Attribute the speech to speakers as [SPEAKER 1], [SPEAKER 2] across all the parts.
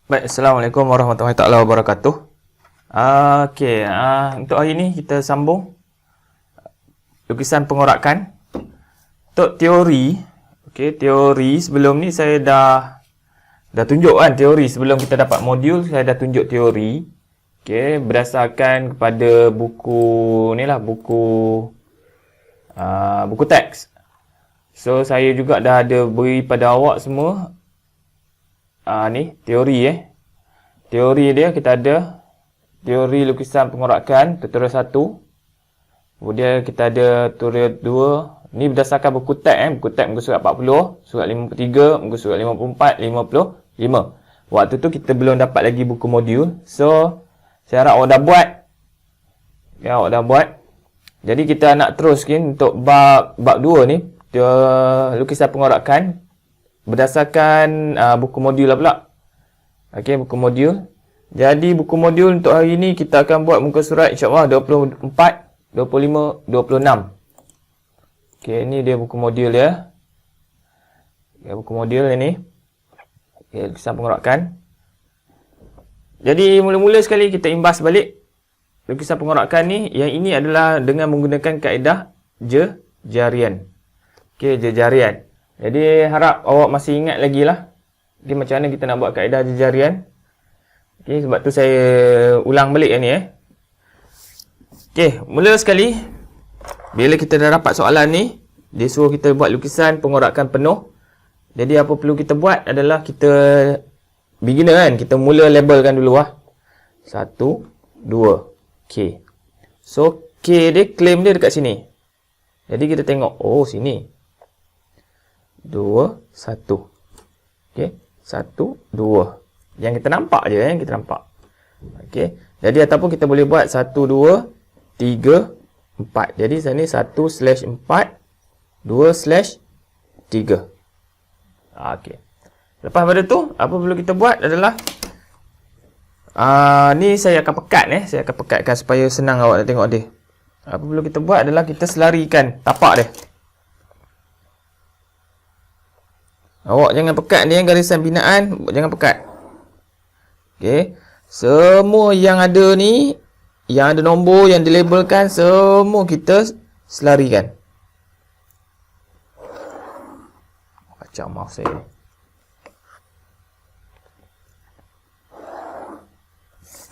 [SPEAKER 1] Baik, Assalamualaikum warahmatullahi taala wabarakatuh. Untuk hari ini kita sambung lukisan pengorakan. Untuk teori, teori sebelum ni saya dah tunjuk kan teori sebelum kita dapat modul, saya dah tunjuk teori. Berdasarkan kepada buku ni lah, buku teks. So saya juga dah ada beri pada awak semua ni teori Teori dia kita ada teori lukisan pengorakan tutorial 1. Kemudian kita ada tutorial 2. Ni berdasarkan buku teks buku teks muka surat 40, surat 53, muka surat 54, 55. Waktu tu kita belum dapat lagi buku modul. So saya harap awak dah buat. Awak dah buat. Jadi kita nak teruskan untuk bab 2 ni, lukisan pengorakan berdasarkan buku modul lah pula. Buku modul. Jadi buku modul untuk hari ni kita akan buat muka surat insya-Allah 24, 25, 26. Ni dia buku modul dia. Buku modul ini. Lukisan pengorakan. Jadi mula-mula sekali kita imbas balik lukisan pengorakan ni. Yang ini adalah dengan menggunakan kaedah jejarian. Jejarian. Jadi harap awak masih ingat lagi lah. Macam mana kita nak buat kaedah jejarian. Sebab tu saya ulang balik yang ni. Mula sekali. Bila kita dah dapat soalan ni, dia suruh kita buat lukisan pengorakan penuh. Jadi apa perlu kita buat adalah kita beginner kan. Kita mula labelkan dulu lah. 1, 2, K. So K dia, claim dia dekat sini. Jadi kita tengok, oh sini. 2, 1. 1, 2. Yang kita nampak je, yang kita nampak. Jadi ataupun kita boleh buat 1, 2, 3, 4. Jadi sini 1/4, 2/3. Lepas pada tu, apa perlu kita buat adalah ni saya akan pekat saya akan pekatkan supaya senang awak nak tengok dia. Apa perlu kita buat adalah kita selarikan tapak dia. Awak jangan pekat ni garisan binaan, jangan pekat. Semua yang ada ni, yang ada nombor yang dilabelkan, semua kita selarikan. Kacau mouse saya.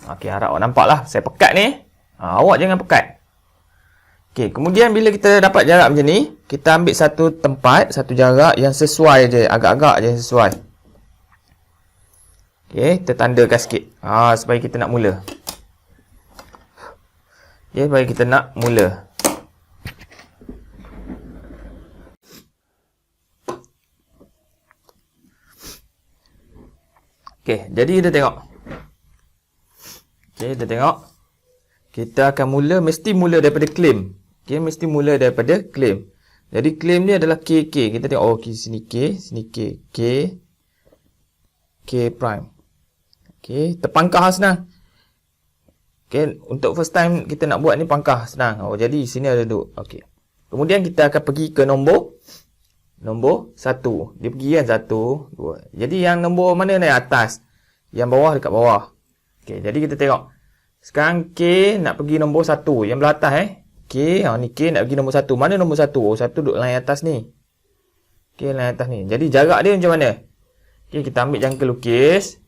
[SPEAKER 1] Harap awak nampak lah. Saya pekat ni. Awak jangan pekat. Kemudian bila kita dapat jarak macam ni, kita ambil satu tempat, satu jarak yang sesuai je. Agak-agak je yang sesuai. Kita tandakan sikit. Supaya kita nak mula. Supaya kita nak mula. Jadi kita tengok. Kita tengok. Kita akan mesti mula daripada claim. Mesti mula daripada claim. Jadi claim ni adalah KK. Kita tengok, sini K, sini K. K prime. Terpangkah senang. Untuk first time kita nak buat ni pangkah senang. Jadi sini ada duduk. Kemudian kita akan pergi ke nombor 1. Dia pergi kan 1, 2. Jadi yang nombor mana ni atas? Yang bawah dekat bawah. Jadi kita tengok. Sekarang K nak pergi nombor 1. Yang belah atas ni K nak pergi nombor 1. Mana nombor 1? 1 duduk line atas ni. Line atas ni. Jadi jarak dia macam mana? Kita ambil jangka lukis.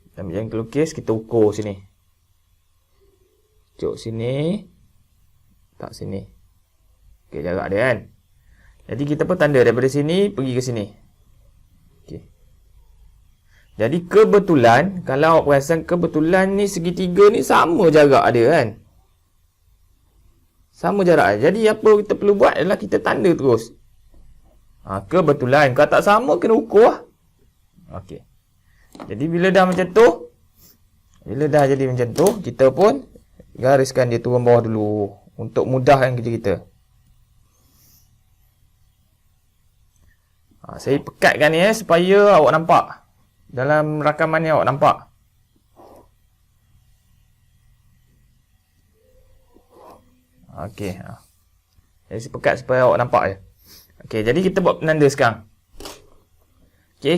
[SPEAKER 1] Kita ukur sini. Cuk sini. Tak sini. Jarak dia kan. Jadi kita pun tanda daripada sini pergi ke sini. Jadi kebetulan, kalau awak perasan, kebetulan ni segitiga ni sama jarak dia kan. Sama jarak. Jadi apa kita perlu buat adalah kita tanda terus. Kebetulan. Kalau tak sama, kena ukur lah. Jadi bila dah macam tu, kita pun gariskan dia turun bawah dulu. Untuk mudahkan kerja kita. Saya pekatkan ni supaya awak nampak. Dalam rakaman ni awak nampak. Jadi saya pekat supaya awak nampak je. Jadi kita buat penanda sekarang. K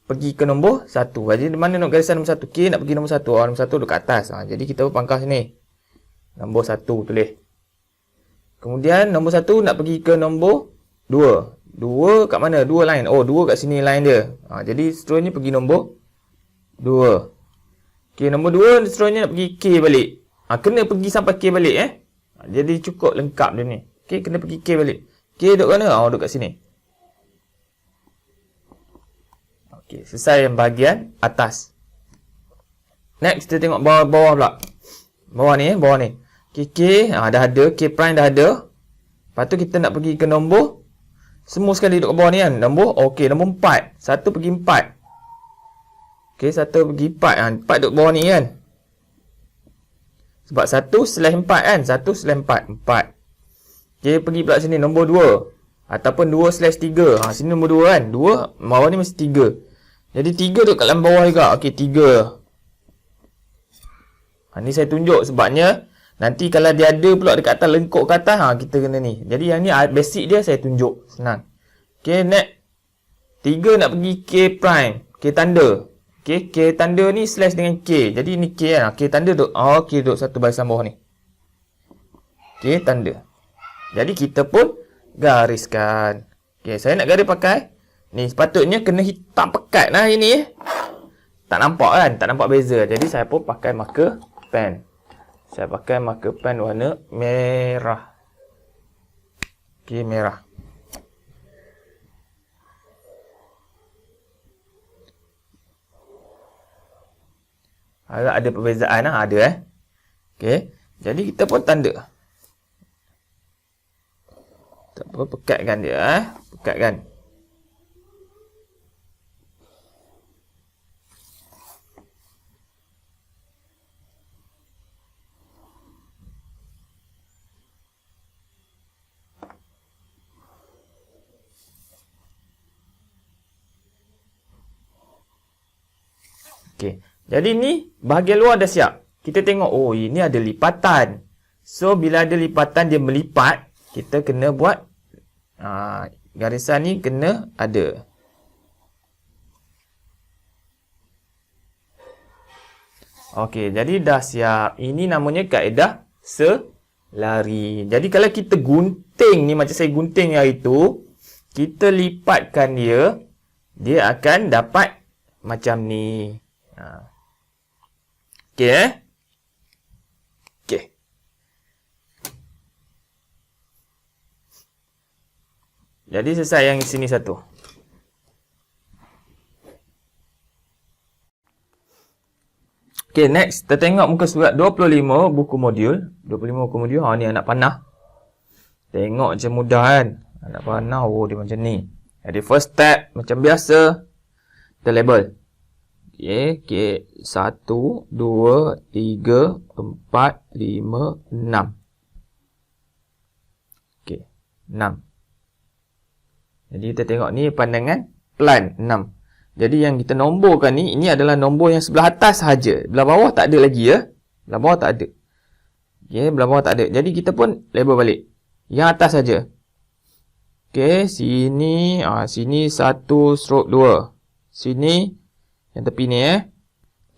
[SPEAKER 1] pergi ke nombor 1. Jadi mana nak garisan nombor 1? K nak pergi nombor 1. Nombor 1 duduk kat atas. Jadi kita pangkal sini. Nombor 1 tulis. Kemudian nombor 1 nak pergi ke nombor 2. 2 kat mana? 2 line. Oh, 2 kat sini line dia. Jadi seterusnya pergi nombor 2. Okey, nombor 2 seterusnya nak pergi K balik. Kena pergi sampai K balik Jadi cukup lengkap dia ni. Okey, kena pergi K balik. K duduk mana? Duduk kat sini. Okey, selesai yang bahagian atas. Next kita tengok bawah pula. Bawah ni bawah ni. Okey, K dah ada, K prime dah ada. Lepas tu kita nak pergi ke nombor semua sekali duduk kat bawah ni kan. Nombor nombor 4. 1 pergi 4. Okey, 1 pergi 4. 4 duduk bawah ni kan. Sebab 1/4 kan. 1/4. 4. Okey, pergi pula sini nombor 2. Ataupun 2/3. Sini nombor 2 kan. 2, bawah ni mesti 3. Jadi 3 duduk kat dalam bawah juga. Okey, 3. Ni saya tunjuk sebabnya nanti kalau dia ada pula dekat atas, lengkuk ke atas, kita kena ni. Jadi yang ni basic dia saya tunjuk. Senang. Okey, next. 3 nak pergi K prime. K tanda. Okey, K tanda ni slash dengan K. Jadi ni K kan. K tanda duduk. Okey, duduk satu barisan bawah ni. K tanda. Jadi kita pun gariskan. Okey, saya nak garis pakai. Ni sepatutnya kena hitam pekat lah ini. Tak nampak kan? Tak nampak beza. Jadi saya pun pakai marker pen. Saya pakai marker pen warna merah. Okey, merah. Ada perbezaan lah, ada Okey. Jadi kita pun tanda. Tak apa, pekatkan dia pekatkan. Okey. Jadi ni bahagian luar dah siap. Kita tengok, oh ini ada lipatan. So bila ada lipatan dia melipat, kita kena buat garisan ni kena ada. Okey, jadi dah siap. Ini namanya kaedah selari. Jadi kalau kita gunting ni macam saya gunting hari tu, kita lipatkan dia, dia akan dapat macam ni. Okey Okey. Jadi selesai yang sini satu. Okey, next kita tengok muka surat 25 buku modul. 25 buku modul. Ni anak panah. Tengok macam mudah kan. Anak panah, dia macam ni. Jadi first step macam biasa, kita label. Okey, 1, 2, 3, 4, 5, 6. Okey, 6. Jadi kita tengok ni pandangan plan 6. Jadi yang kita nomborkan ni, ini adalah nombor yang sebelah atas sahaja. Belah bawah tak ada lagi ya. Belah bawah tak ada. Okey, belah bawah tak ada. Jadi kita pun label balik. Yang atas saja. Okey, sini sini 1/2. Sini yang tepi ni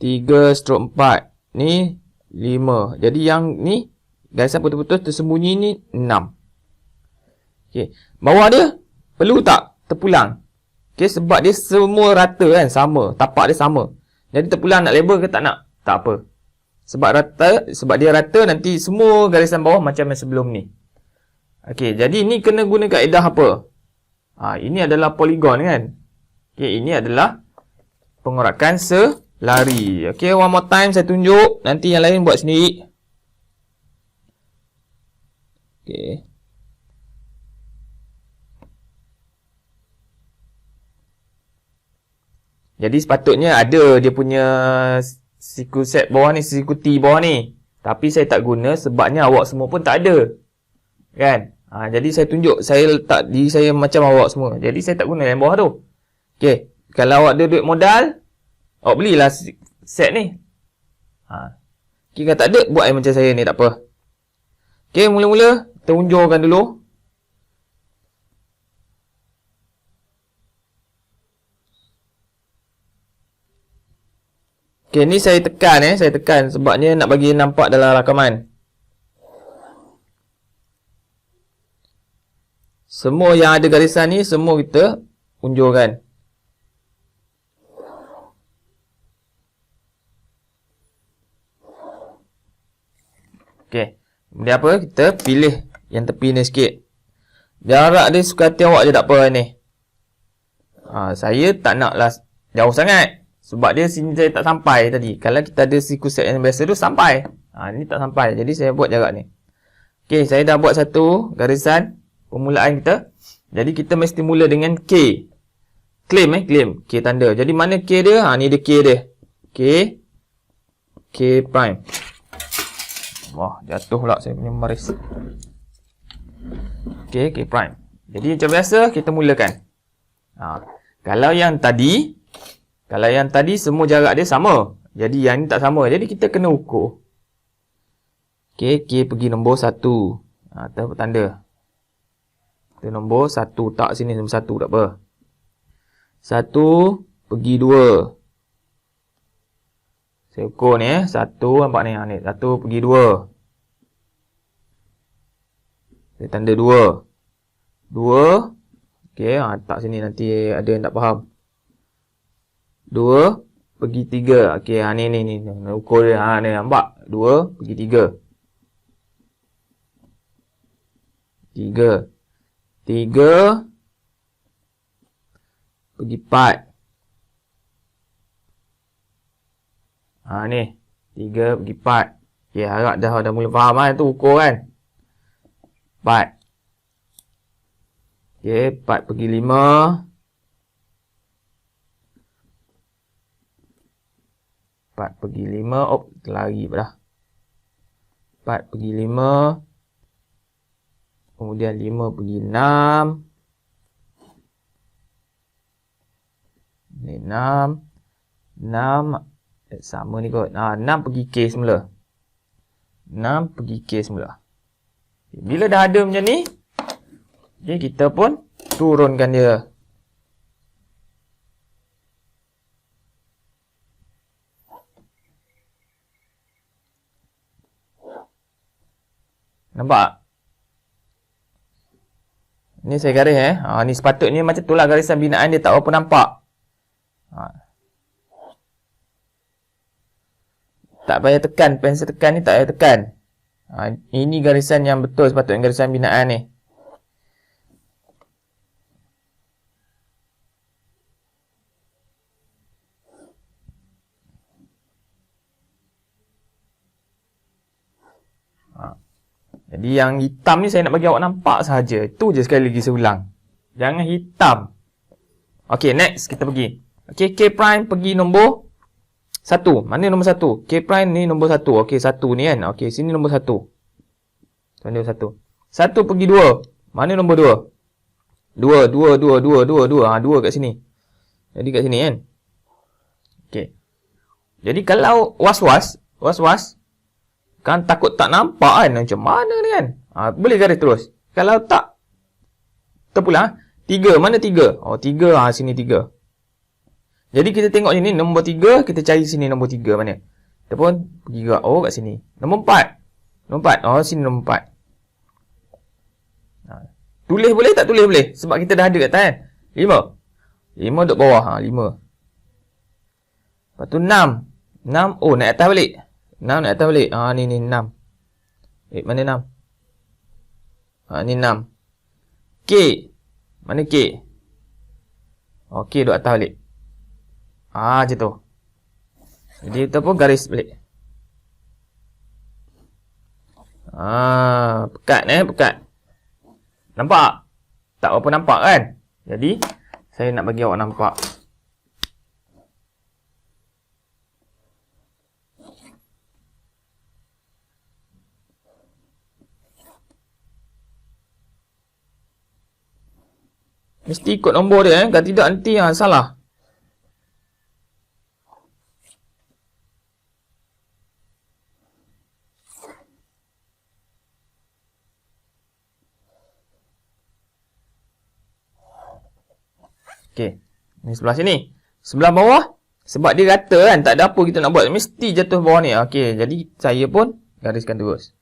[SPEAKER 1] 3/4. Ni 5. Jadi yang ni garisan putus-putus tersembunyi ni 6. Okey, bawah dia perlu tak terpulang? Okey, sebab dia semua rata kan, sama, tapak dia sama. Jadi terpulang nak label ke tak nak? Tak apa. Sebab dia rata, nanti semua garisan bawah macam yang sebelum ni. Okey, jadi ni kena guna kaedah apa? Ini adalah poligon kan. Okey, ini adalah pengorakan selari. Okey, one more time saya tunjuk. Nanti yang lain buat sendiri. Okey. Jadi sepatutnya ada dia punya siku set bawah ni, siku T bawah ni. Tapi saya tak guna sebabnya awak semua pun tak ada. Kan? Jadi saya tunjuk, saya letak diri saya macam awak semua. Jadi saya tak guna yang bawah tu. Okey. Kalau awak ada duit modal, awak belilah set ni. Okey, kalau tak ada, buat macam saya ni, tak apa. Okey, mula-mula kita unjurkan dulu. Okey, ni saya tekan saya tekan sebabnya nak bagi nampak dalam rakaman. Semua yang ada garisan ni semua kita unjurkan. Okey. Kemudian apa? Kita pilih yang tepi ni sikit. Jarak dia suka hati awak je tak apa ni. Saya tak naklah jauh sangat. Sebab dia sini saya tak sampai tadi. Kalau kita ada siku set yang biasa tu sampai. Ni tak sampai. Jadi saya buat jarak ni. Okey, saya dah buat satu garisan permulaan kita. Jadi kita mesti mula dengan K. Claim claim. K tanda. Jadi mana K dia? Ni dia K dia. K prime. Wah, jatuh pula saya punya baris. Okey, K prime. Jadi macam biasa kita mulakan. Kalau yang tadi semua jarak dia sama. Jadi yang ni tak sama. Jadi kita kena ukur. Okey, K pergi nombor 1. Kita tanda. Kita nombor 1. Tak sini nombor 1 tak apa. 1 pergi 2. Saya ukur ni 1 nampak ni. 1 pergi 2. Saya tanda 2. 2. Okey, tak sini nanti ada yang tak faham. 2 pergi 3. Okey, ni ukur dia. Ni nampak. 2 pergi 3. 3 pergi 4. Ni 3 pergi 4. Okey, harap dah mula faham tu ukur kan. 4. Okey, 4 pergi 5. 4 pergi 5. Terlari pula. 4 pergi 5. Kemudian 5 pergi 6. Ni 6. 6. Sama ni kot. 6 pergi K semula. 6 pergi K semula. Bila dah ada macam ni, kita pun turunkan dia. Nampak? Ni saya garis ni sepatutnya macam tu lah garisan binaan dia tak apa nampak. Tak payah tekan, pensel tekan ni tak payah tekan. Ini garisan yang betul sepatutnya garisan binaan ni. Jadi yang hitam ni saya nak bagi awak nampak sahaja. Itu je sekali lagi saya ulang. Jangan hitam. Okey, next kita pergi. Okey, K prime pergi nombor 1. Mana nombor 1? K prime ni nombor 1. Okey, 1 ni kan. Okey, sini nombor 1. Tanda 1. 1 pergi 2. Mana nombor 2? 2. 2 kat sini. Jadi kat sini kan. Okey. Jadi kalau was-was kan takut tak nampak kan macam mana ni kan. Boleh garis terus. Kalau tak terpulang 3. Mana 3? 3 sini 3. Jadi kita tengok sini nombor 3, kita cari sini nombor 3 mana. Kita pun pergi gerak kat sini. Nombor 4. Nombor 4. Sini nombor 4. Tulis boleh tak tulis boleh? Sebab kita dah ada kat atas kan. 5. 5 duduk bawah. 5. Lepas tu 6. 6. Naik atas balik. 6 naik atas balik. Ni 6. Mana 6? Ni 6. K. Mana K? K duduk atas balik. Macam tu. Jadi kita pun garis balik. Pekat pekat. Nampak? Tak apa nampak kan? Jadi saya nak bagi awak nampak. Mesti ikut nombor dia kalau tidak nanti salah. Okey. Ni sebelah sini. Sebelah bawah Sebab dia rata kan, tak ada apa kita nak buat, mesti jatuh bawah ni. Okey, jadi saya pun gariskan terus.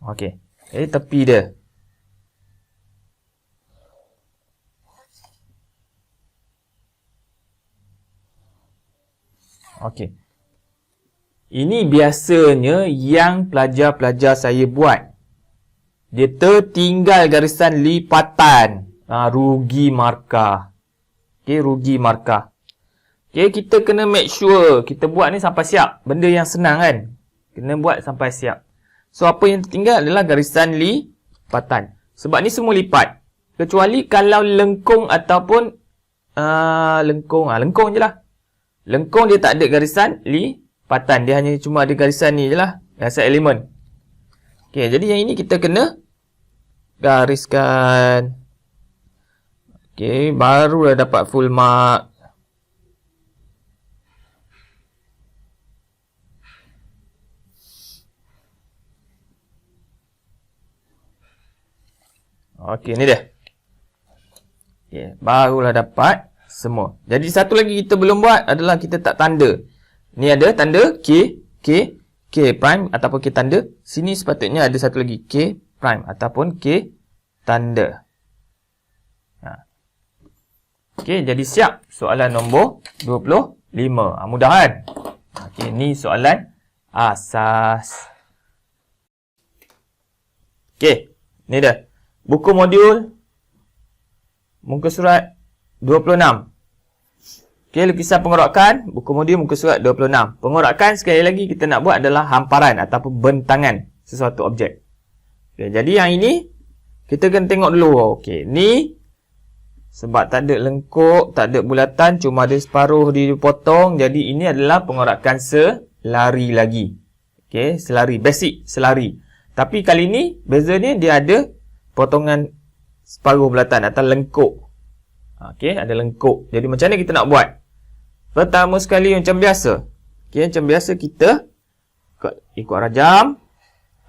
[SPEAKER 1] Okey, jadi tepi dia. Okey. Ini biasanya yang pelajar-pelajar saya buat. Dia tertinggal garisan lipatan. Rugi markah. Okey, rugi markah. Okey, kita kena make sure kita buat ni sampai siap. Benda yang senang kan. Kena buat sampai siap. So, apa yang tertinggal adalah garisan lipatan. Sebab ni semua lipat. Kecuali kalau lengkung ataupun lengkung je lah. Lengkung dia tak ada garisan lipatan. Dia hanya cuma ada garisan ni je lah. Garisan elemen. Okey, jadi yang ini kita kena gariskan. Okey, barulah dapat full mark. Okey, ni dia. Okey, barulah dapat semua. Jadi satu lagi kita belum buat adalah kita tak tanda. Ni ada tanda K prime ataupun K tanda. Sini sepatutnya ada satu lagi K prime ataupun K tanda. Okey, jadi siap soalan nombor 25. Mudah kan? Okey, ni soalan asas. Okey, ni dia. Buku modul muka surat 26. Okey, lukisan pengorakan buku modul muka surat 26. Pengorakan sekali lagi kita nak buat adalah hamparan ataupun bentangan sesuatu objek. Okey, jadi yang ini kita kena tengok dulu. Okey, ni sebab tak ada lengkuk, tak ada bulatan, cuma ada separuh dipotong. Jadi ini adalah pengorakan selari lagi. Okey, selari, basic selari. Tapi kali ni bezanya dia ada potongan separuh bulatan atau lengkuk. Okey, ada lengkuk. Jadi macam mana kita nak buat? Pertama sekali macam biasa. Okey, macam biasa kita ikut rajam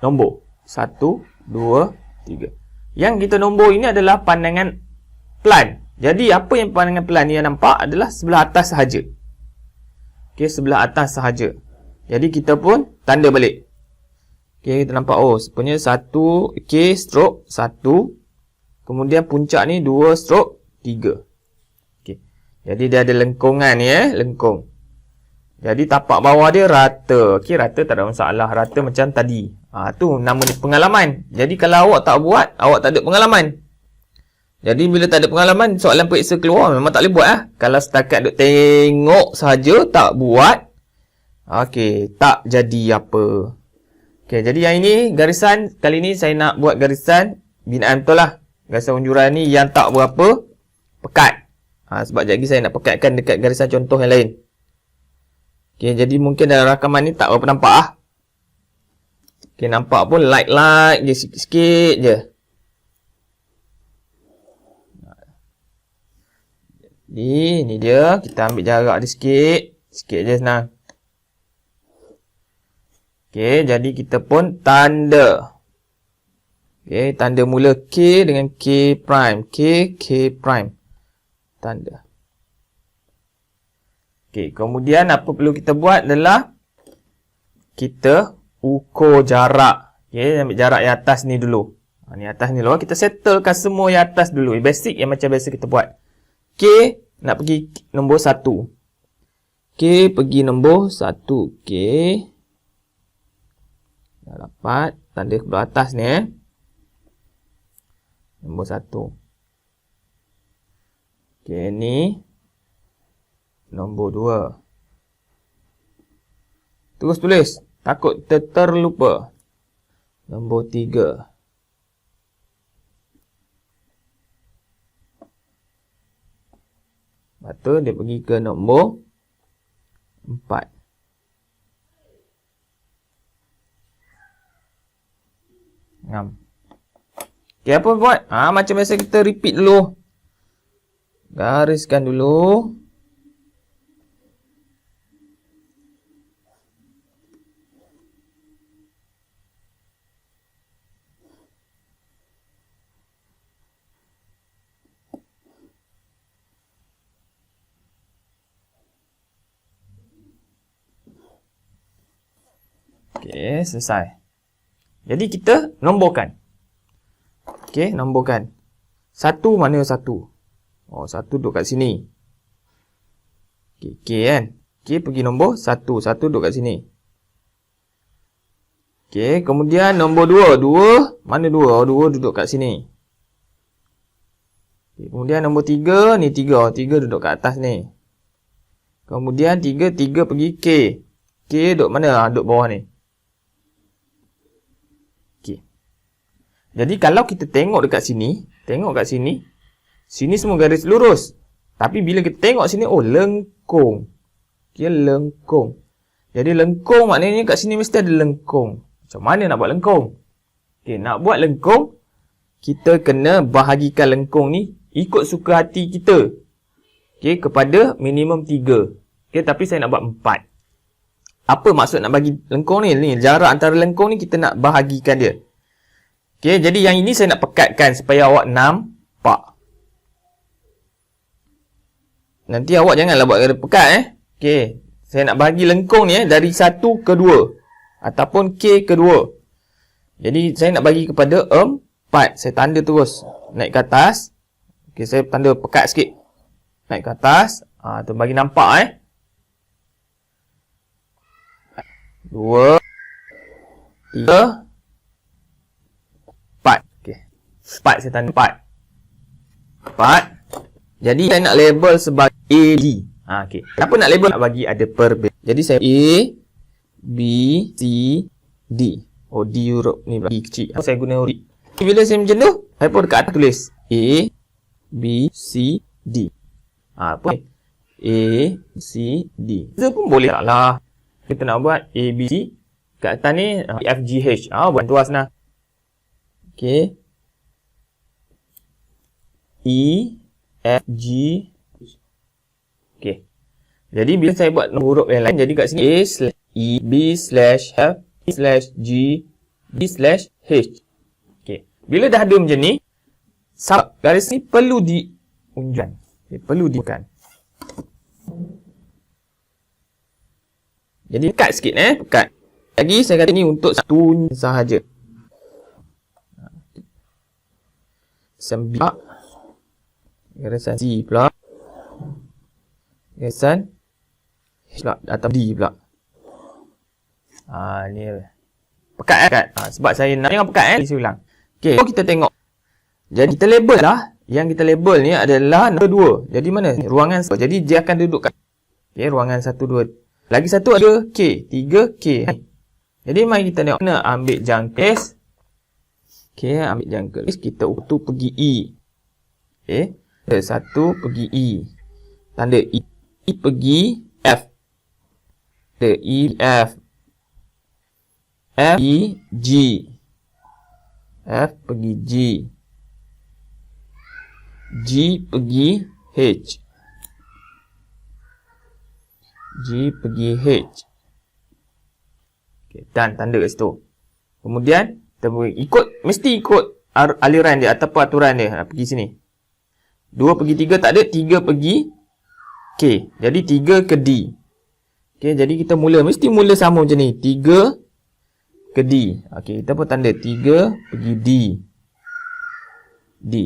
[SPEAKER 1] nombor 1, 2, 3. Yang kita nombor ini adalah pandangan plan. Jadi apa yang pandangan plan ni yang nampak adalah sebelah atas sahaja. Okey, sebelah atas sahaja. Jadi kita pun tanda balik. Okey, kita nampak sebenarnya 1 K stroke 1. Kemudian puncak ni 2 stroke 3. Okey. Jadi dia ada lengkungan ni lengkung. Jadi tapak bawah dia rata. Okey, rata tak ada masalah. Rata macam tadi. Tu nama ni pengalaman. Jadi kalau awak tak buat, awak tak ada pengalaman. Jadi bila tak ada pengalaman, soalan periksa keluar memang tak boleh buat Kalau setakat duk tengok saja tak buat, okey, tak jadi apa. Okey, jadi yang ini garisan, kali ni saya nak buat garisan binaan betul lah. Garisan unjuran ni yang tak berapa pekat. Sebab lagi saya nak pekatkan dekat garisan contoh yang lain. Okey, jadi mungkin dalam rakaman ni tak berapa nampak Okey, nampak pun light je sikit-sikit je. Jadi, ni dia. Kita ambil jarak dia sikit. Sikit je senang. Okey, jadi kita pun tanda. Okey, tanda mula K dengan K prime. K prime. Tanda. Okey, kemudian apa perlu kita buat adalah kita ukur jarak. Okey, ambil jarak yang atas ni dulu. Ni atas ni dulu. Kita settlekan semua yang atas dulu. Basic yang macam biasa kita buat. K nak pergi nombor 1. K pergi nombor 1. K. Dah dapat. Tanda ke belah atas ni Nombor 1. K ni. Nombor 2. Terus tulis. Takut terlupa. Nombor 3. Lepas tu dia pergi ke nombor 4. Okay, apa buat? Macam biasa kita repeat dulu. Gariskan dulu. Okey, selesai. Jadi kita nomborkan. Okey, nomborkan. 1 mana 1? Oh, 1 duduk kat sini. Okey, K kan? K pergi nombor 1. 1 duduk kat sini. Okey, kemudian nombor 2. 2, mana 2? Oh, 2 duduk kat sini. Okay, kemudian nombor 3, ni 3. 3 duduk kat atas ni. Kemudian 3 pergi K. K duduk mana? Duduk bawah ni. Okey. Jadi kalau kita tengok dekat sini, tengok kat sini, sini semua garis lurus. Tapi bila kita tengok sini, oh lengkung. Okey, lengkung. Jadi lengkung maknanya kat sini mesti ada lengkung. Macam mana nak buat lengkung? Okey, nak buat lengkung, kita kena bahagikan lengkung ni ikut suka hati kita. Okey, kepada minimum 3. Okey, tapi saya nak buat 4. Apa maksud nak bagi lengkung ni? Ni jarak antara lengkung ni kita nak bahagikan dia. Okey, jadi yang ini saya nak pekatkan supaya awak nampak. Nanti awak janganlah buat pekat Okey, saya nak bahagi lengkung ni dari 1 ke 2 ataupun K ke 2. Jadi saya nak bagi kepada 4. Saya tanda terus naik ke atas. Okey, saya tanda pekat sikit. Naik ke atas. Tu bagi nampak 2, 3, 4. Okey. 4 saya tanda 4. Jadi saya nak label sebagai AD. Okey. Kenapa nak label? Nak bagi ada perbezaan. Jadi saya A, B, C, D. Oh, D huruf ni bagi kecil. Saya guna huruf. Bila saya macam tu, saya pun dekat atas tulis A, B, C, D. Apa? A, C, D. Itu pun boleh tak lah. Kita nak buat A, B, C. Kat atas ni, F, G, H. Buat tu senang. Okay. E, F, G, H. Okay. Jadi, bila saya buat huruf yang lain, jadi kat sini A slash E, B slash F, E slash G, D slash H. Okay. Bila dah ada macam ni, garis ni perlu diunjukkan. Okay, perlu diunjukkan. Jadi pekat sikit pekat. Lagi saya kata ni untuk satu sahaja. Sembiak. Garisan C pula. Garisan H pula atau D pula. Ni pekat pekat. Sebab saya nak jangan pekat saya ulang. Okey, so kita tengok. Jadi kita label lah. Yang kita label ni adalah nombor 2. Jadi mana? Ruangan 1. Jadi dia akan duduk kat ruangan 1, 2. Lagi satu ada K. 3 K. Jadi mari kita tengok. Kena ambil jangka. Okey, ambil jangka. Kita tu pergi E. Okey. 1 pergi E. Tanda E. E pergi F. Ada E, F. F, E, G. F pergi G. G pergi H. G pergi H. Okay, dan tanda kat situ. Kemudian kita mesti ikut aliran dia ataupun aturan dia. Pergi sini. 2 pergi 3 tak ada, 3 pergi K. Jadi 3 ke D. Okey, jadi kita mesti mula sama macam ni. 3 ke D. Okey, kita pun tanda 3 pergi D.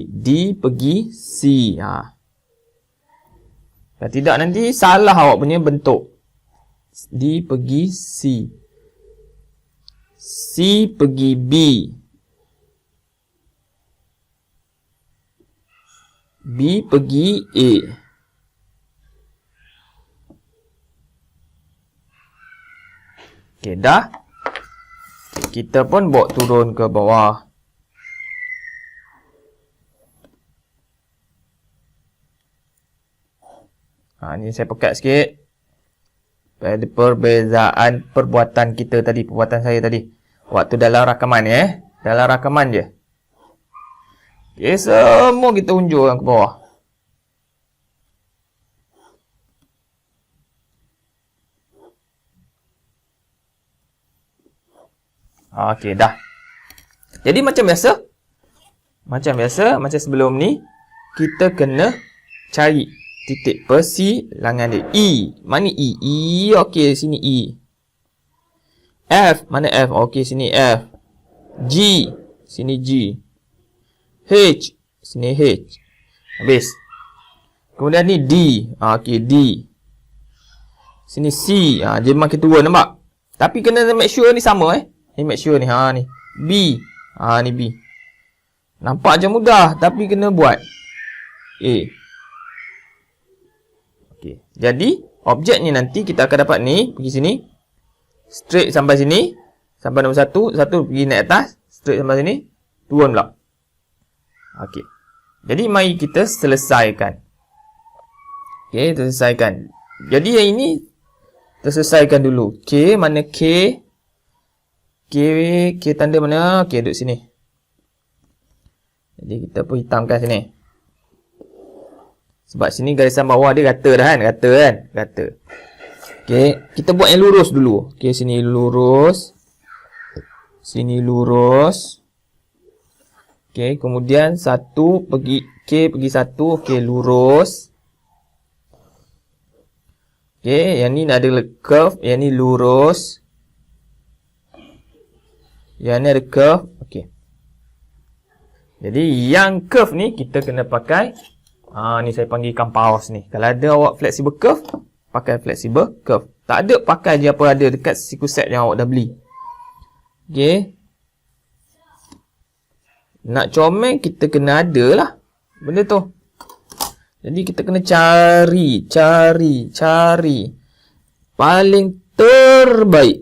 [SPEAKER 1] D pergi C. Kalau tidak nanti salah awak punya bentuk. D pergi C. C pergi B. B pergi A. Okey, dah. Kita pun bawa turun ke bawah. Ni saya pekat sikit. Pada perbezaan perbuatan kita tadi, perbuatan saya tadi. Waktu dalam rakaman Dalam rakaman je. Okey, semua kita unjuk ke bawah. Okey, dah. Jadi macam biasa. Macam sebelum ni. Kita kena cari titik persilangan dia. E. Mana E? E. Okey, sini E. F, mana F? Okey, sini F. G, sini G. H, sini H. Habis. Kemudian ni D. Okey, D. Sini C. Dia makin turun, nampak? Tapi kena make sure ni sama Ni make sure ni. Ni. B. Ni B. Nampak je mudah, tapi kena buat. A. Okey. Jadi, objek ni nanti kita akan dapat ni, pergi sini. Straight sampai sini. Sampai nombor 1. 1 pergi naik atas. Straight sampai sini. Turun pula. Okey. Jadi, mari kita selesaikan. Okey, selesaikan. Jadi, yang ini terselesaikan dulu. K, mana K? K tanda mana? Okey, duduk sini. Jadi, kita pun hitamkan sini. Sebab sini garisan bawah dia rata dah kan? Rata. Okey, kita buat yang lurus dulu. Okey, sini lurus. Sini lurus. Okey, kemudian 1 pergi K pergi 1. Okey, lurus. Okey, yang ni ada curve, yang ni lurus. Yang ni ada curve. Okey. Jadi yang curve ni kita kena pakai ni saya panggil ikan paus ni. Kalau ada awak flexible curve, pakai flexible curve. Tak ada, pakai je apa ada dekat siku set yang awak dah beli. Okey. Nak comel kita kena ada lah benda tu. Jadi kita kena cari paling terbaik.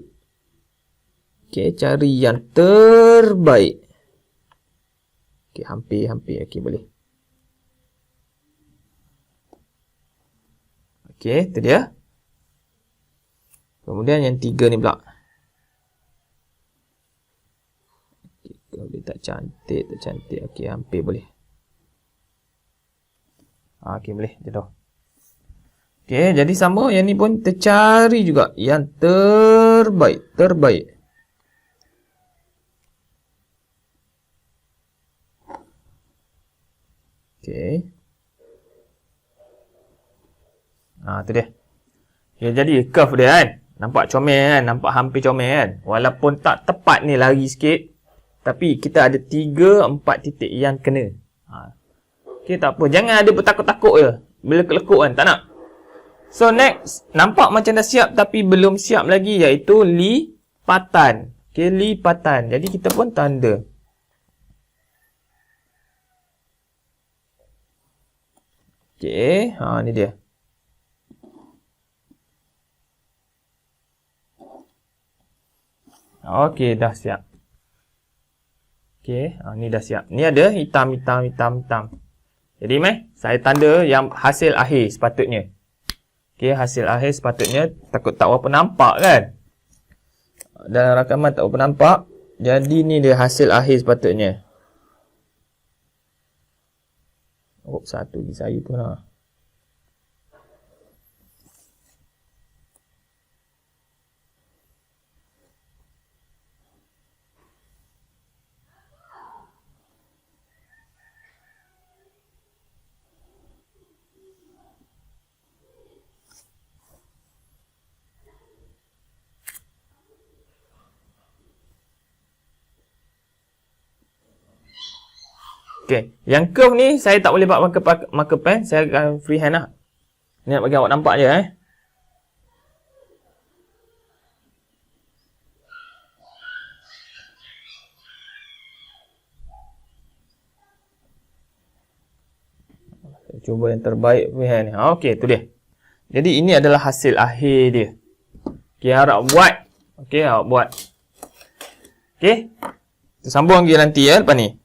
[SPEAKER 1] Okey, cari yang terbaik. Okey, hampir. Okey, boleh. Okey, tu dia. Kemudian yang 3 ni pula. Okey, tak cantik. Okey, hampir boleh. Okey, boleh. Jatuh. Okey, jadi sama. Yang ni pun tercari juga. Yang terbaik. Okey. Tu dia. Okay, jadi curve dia kan. Nampak comel kan. Nampak hampir comel kan. Walaupun tak tepat ni lari sikit. Tapi kita ada 3-4 titik yang kena. Okey, tak apa. Jangan ada bertakut-takut je. Bila lekuk kan. Tak nak. So next. Nampak macam dah siap. Tapi belum siap lagi. Iaitu lipatan. Okey, lipatan. Jadi kita pun tanda. Okey. Ni dia. Okey, dah siap. Okey, ni dah siap. Ni ada hitam. Jadi, saya tanda yang hasil akhir sepatutnya. Okey, hasil akhir sepatutnya. Takut tak berapa nampak kan? Dalam rakaman tak berapa nampak. Jadi, ni dia hasil akhir sepatutnya. Satu lagi saya pun lah. Okey, yang curve ni saya tak boleh buat marker pen, saya akan freehand lah. Ni nak bagi awak nampak je Cuba yang terbaik freehand ni. Okey, tu dia. Jadi ini adalah hasil akhir dia. Okey, harap buat. Okey, awak buat. Okey. Kita sambung lagi nanti lepas ni.